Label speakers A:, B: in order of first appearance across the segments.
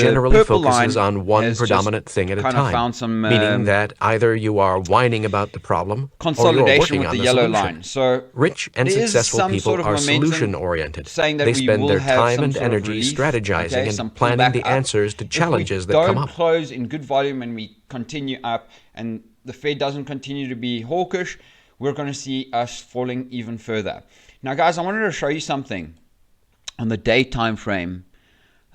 A: generally
B: purple
A: focuses
B: line
A: on one
B: has
A: predominant
B: just
A: thing at a
B: kind of
A: time,
B: found some
A: meaning that either you are whining about the problem or you're
B: consolidation
A: working
B: with
A: on
B: the
A: the
B: yellow
A: solution.
B: line. So
A: Rich and
B: there is
A: successful
B: some
A: people
B: sort of
A: are
B: momentum
A: solution-oriented.
B: saying that
A: They
B: we
A: spend
B: will
A: their
B: have
A: time
B: some
A: and
B: sort of
A: energy
B: relief,
A: strategizing
B: some
A: and planning
B: pullback
A: the
B: up.
A: answers to challenges
B: if we
A: that come
B: don't
A: up.
B: close in good volume and we continue up and the Fed doesn't continue to be hawkish, we're going to see us falling even further. Now, guys, I wanted to show you something on the day time frame.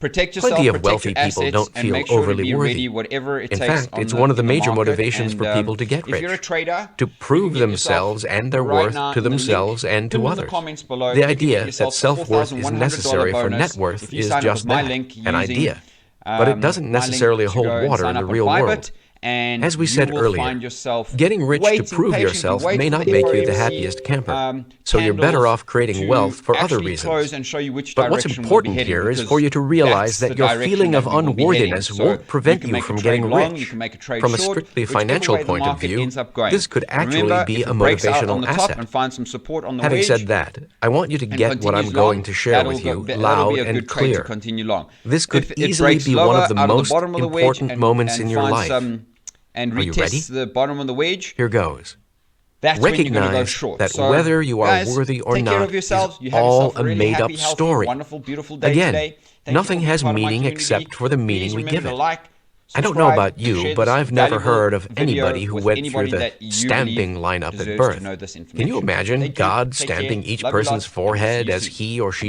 B: Protect yourself,
A: Plenty of
B: protect
A: wealthy
B: your
A: people
B: assets,
A: don't
B: and
A: feel
B: make sure to
A: overly
B: be
A: worthy.
B: ready, whatever it
A: In
B: takes.
A: fact, it's one of the major motivations for people to get
B: If you're a
A: rich,
B: trader,
A: to
B: you
A: prove
B: can get yourself
A: themselves and their
B: right
A: worth
B: now
A: to
B: in the link
A: themselves and to
B: pinned in the
A: others.
B: comments below.
A: The
B: You can get
A: idea that
B: yourself a
A: self-worth is
B: $4,100
A: necessary for
B: bonus
A: net worth
B: if you
A: is
B: sign up
A: just
B: with my
A: that,
B: link
A: an
B: using
A: idea. But it doesn't
B: my link
A: necessarily
B: to
A: hold
B: go and
A: water
B: sign
A: in the
B: up on
A: real
B: Bybit,
A: world.
B: and
A: As we
B: you
A: said
B: will
A: earlier,
B: find yourself
A: getting rich to
B: waiting
A: prove
B: patiently,
A: yourself
B: wait
A: may
B: for
A: not
B: the
A: make you the
B: FOMC,
A: happiest camper, so you're better
B: candles
A: off creating
B: to
A: wealth for other
B: actually close
A: reasons.
B: and show you which
A: But what's
B: direction we'll be
A: important
B: heading,
A: here is
B: because
A: for you to realize
B: that's
A: that
B: the
A: your
B: direction
A: feeling
B: that
A: of
B: we will be heading.
A: unworthiness
B: So
A: won't prevent
B: can
A: you
B: make a
A: from
B: trade
A: getting
B: long,
A: rich.
B: you can make a trade
A: From a
B: short,
A: strictly
B: whichever
A: financial
B: way the
A: point of
B: market
A: view,
B: ends up going.
A: this could actually
B: Remember,
A: be
B: if
A: a
B: it breaks out on
A: motivational
B: the top
A: asset.
B: and finds some support on the
A: Having
B: wedge,
A: said that, I want you to
B: and
A: get what I'm
B: continues
A: going
B: long,
A: to share with you
B: that'll
A: loud
B: be a
A: and
B: good trade to
A: clear.
B: continue long.
A: This could
B: If it
A: easily
B: breaks
A: be one
B: lower
A: of the
B: out of the
A: most
B: bottom of the wedge
A: important moments in your
B: finds
A: life.
B: and
A: Are you ready?
B: retests the bottom of the wedge,
A: Here goes.
B: that's when you're going to go
A: Recognize
B: short.
A: that
B: So,
A: whether you are
B: guys,
A: worthy or
B: take care
A: not
B: of yourselves.
A: is
B: You have
A: all
B: yourself
A: a
B: a really
A: made-up
B: happy, healthy,
A: story.
B: wonderful, beautiful day
A: Again,
B: today. Thank you
A: nothing
B: for being
A: has
B: part of my
A: meaning
B: community.
A: except for the meaning
B: Please
A: we
B: remember
A: give
B: to
A: it.
B: like,
A: I don't know
B: subscribe,
A: about you,
B: share
A: but
B: this
A: I've never
B: valuable
A: heard of
B: video
A: anybody who
B: with
A: went through
B: anybody
A: the
B: that you
A: stamping
B: believe
A: lineup at
B: deserves
A: birth.
B: to know this
A: Can you
B: information.
A: imagine
B: Thank you.
A: God
B: Take care.
A: stamping each
B: Love you
A: person's
B: lots, and we'll see
A: forehead
B: you
A: as
B: soon.
A: he or she